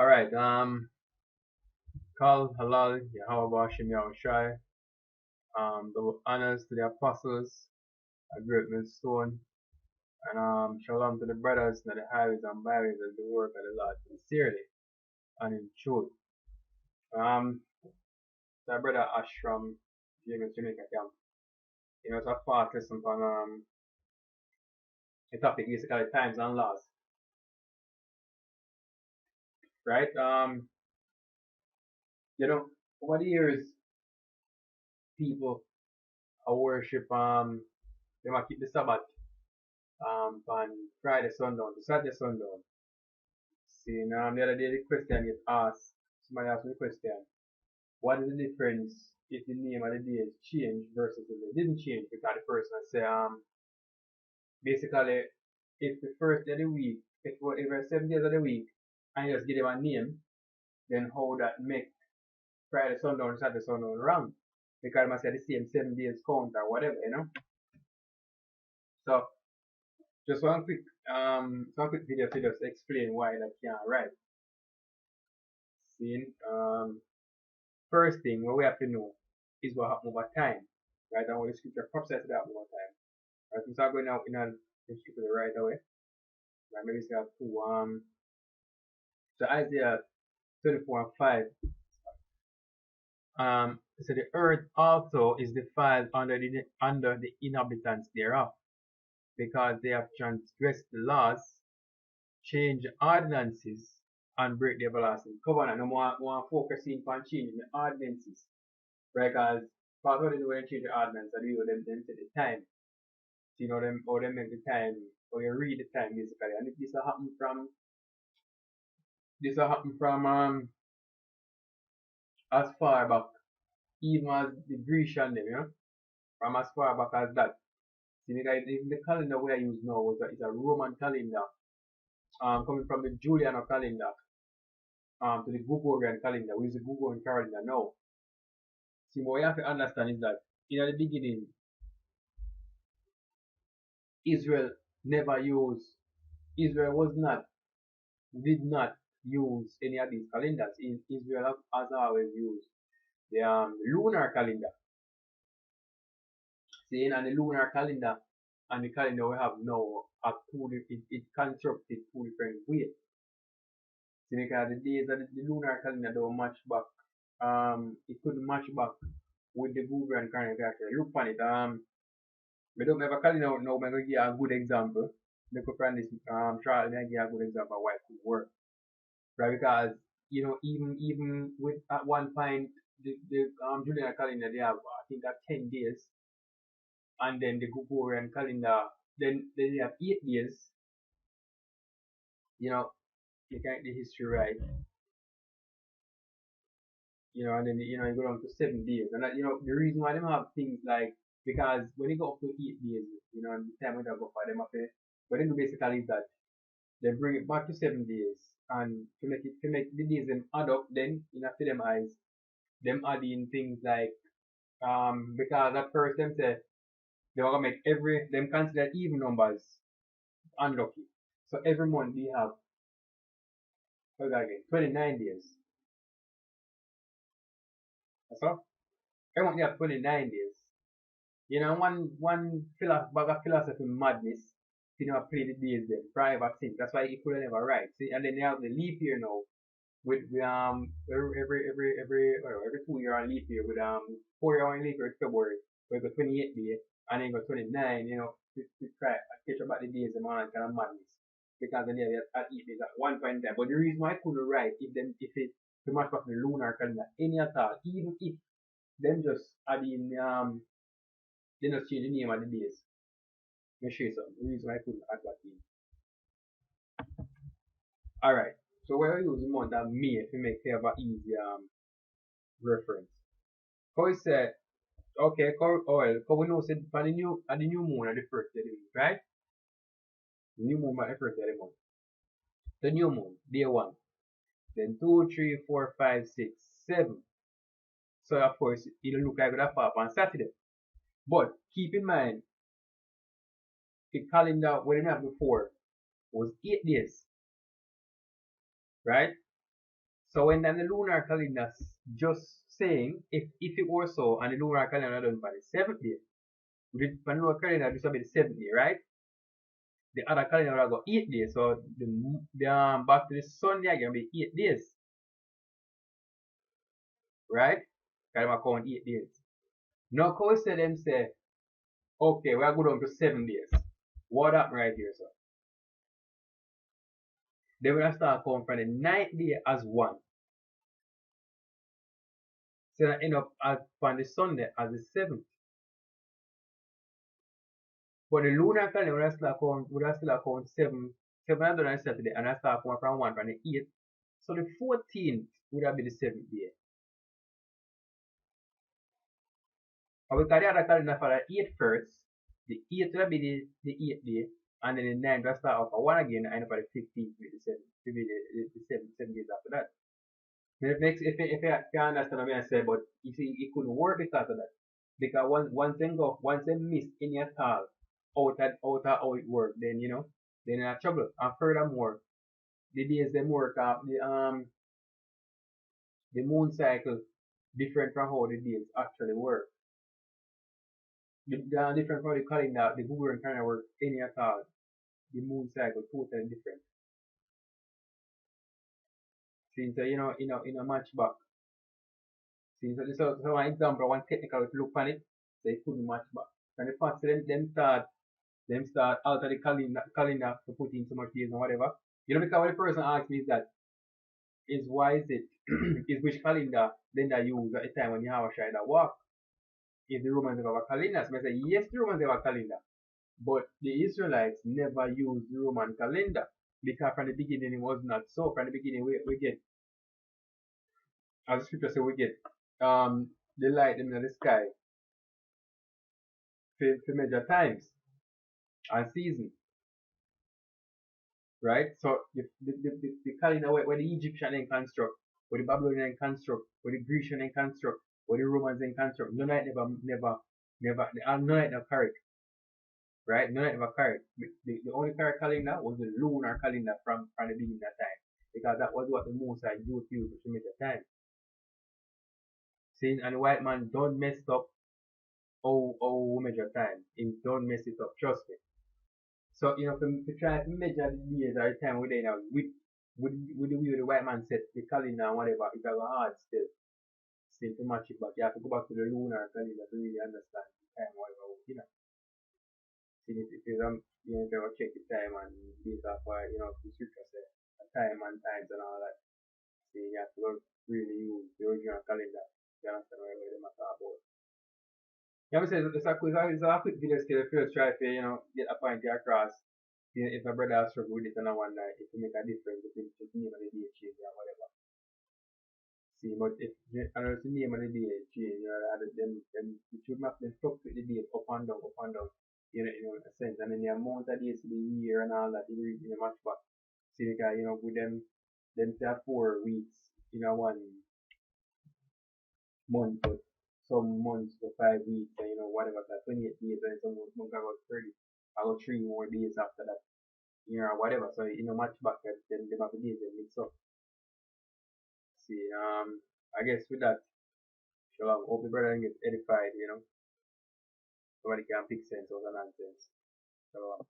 Alright, Kal Halal, Yahweh Hashem Yahushai, the honors to the apostles, a great millstone, and shalom to the brothers and the highways and byways that do work of the Lord sincerely and in truth. The brother Ashram, James Jamaica Camp, it's a fast lesson on the topic basically times and laws, right? Over the years, people worship they might keep the Sabbath on Friday sundown to Saturday sundown. See, the other day the question is asked, somebody asked me the question, what is the difference if the name of the day is changed versus if it didn't change? Because the person say, basically, if the first day of the week, if whatever 7 days of the week, and you just give them a name, then how that make Friday sundown, Saturday sundown wrong? Because it must say the same 7 days count or whatever. So, just one quick video to just explain why that can't right. See, first thing what we have to know is what happened over time, right? And what the scripture prophesies that happen over time. Right, so I'm going now in the scripture right away. Right, maybe say two so Isaiah 24 and 5. So the earth also is defiled under the inhabitants thereof, because they have transgressed the laws, changed ordinances, and break the everlasting covenant. No more focusing on changing the ordinances. Right, because part of the way they change the ordinance, and them set the time. Them or them make the time, or you read the time basically. And if this will happen from as far back, even as the Grecian them, from as far back as that. See, because even the calendar we are using now is a Roman calendar, coming from the Julian calendar, to the Gregorian calendar. We use the Gregorian calendar now. See, what you have to understand is that in the beginning, Israel never used, Israel did not use any of these calendars. Israel has always used the lunar calendar. See, and the lunar calendar and the calendar we have now are it constructed two different ways. See, because the days of the lunar calendar don't match back. It couldn't match back with the Gregorian calendar. Actually, look on it. We don't have a calendar now. I'm gonna give you a good example. Look up this trial and I give you a good example of why it could work. Right, because even with at one point the Julian calendar they have I think at 10 days, and then the Gregorian calendar then they have 8 days. You know, you can get the history right. And then you go down to 7 days, and that, the reason why they have things like, because when you go up to 8 days, and the time when they go for them up there, what they do basically is that they bring it back to 7 days, and to make the days them add up, then after them eyes, them adding things like because at first them say they want to make them consider even numbers unlucky. So every month they have, what again, 29 days. That's all. Every month they have 29 days. One bag of philosophy madness, play the days then, private thing. That's why he could have never write. See, and then they have the leap year now with every 2 year on leap year with 4 year on leap year February, we go 28 days and then go 29, to try catch up at the days and all that kind of madness. Because then they at 8 days at one point in time. But the reason why I couldn't write if it to match back the lunar calendar any at all, even if them just add in they just change the name of the days. Let me show you something. The reason why I couldn't add that in. Alright. So we're using month of May to make kind of an easy reference. How it said, okay, oil, how we know said for the new moon at the first day of the week, right? The new moon at the first day of the month. The new moon, day 1. Then 2, 3, 4, 5, 6, 7. So of course it'll look like it'll fall up on Saturday. But keep in mind, the calendar we didn't have before was 8 days. Right? So when then the lunar calendar just saying if it were so and the lunar calendar done by the seventh day, the lunar calendar this will be the seventh day, right? The other calendar will go 8 days. So the back to the Sunday again be 8 days, right? Kind of count 8 days. Now say them say, okay, we are going down to 7 days. What happened right here, sir? They will start counting from the ninth day as one. So that end up as on the Sunday as the seventh. But the lunar calendar would still account seven are done on Saturday and I start counting from one from the 8th. So the 14th would have been the seventh day. And because the other calendar for the 8th first, the 8th will be the 8th day, and then the 9th will start off for one again and end up at the 15th with the 7th. To be the 7 days after that. If you understand what I say, but you see, it couldn't work because of that. Because once they miss any at all, out of how it work, then then in trouble. And furthermore, the days them work the moon cycle different from how the days actually work. They are different from the calendar, the Gregorian calendar work any at all. The moon cycle totally different. Since in a match back. Since so one example, one technical look on it, they couldn't match back. And the fact them start alter the calendar to put in so much days and whatever. Because when the person asks me is that is why is it is which calendar then they use at the time when you have a child that walk? If the Romans have a calendar, so I say yes, the Romans have a calendar, but the Israelites never used the Roman calendar because from the beginning it was not so. From the beginning we get, as the scripture say, we get the light in the sky for measure times and season, right? So the calendar where the Egyptian then construct, where the Babylonian construct, where the Grecian then construct, where the Romans then construct, none of it never, none of it never correct, right? None of it never correct. The only correct calendar was the lunar calendar from the beginning of time, because that was what the Mosai used to measure time. See, and the white man don't mess up how we measure time. He don't mess it up, trust me. So, to try to measure the days or the time within with the way the white man set the calendar and whatever, it's a hard still to match it, but you have to go back to the lunar calendar to really understand the time, whatever. See, if you ever check the time and based off what, the scripture says, the time and times and all that. See, you have to really use the original calendar to understand what they matter about. Yeah, I say it's a quick video still. First try to get a point across. If a brother has struggled with it and I wonder if it make a difference between the name of the day change or whatever. See, but if another the name of the day change, them it should not them fluctuate the date up and down, up and down. In a sense, and then the amount of days in the year and all that, it really much back. See, because with them say 4 weeks in a one month, but some months for 5 weeks, and whatever, that 28 days, and some months I got 30. I got 3 more days after that, or whatever. So, match back, then have the days they mix up. See, I guess with that, shalom. Hope the brother gets edified, Nobody can pick sense out of nonsense. Shalom.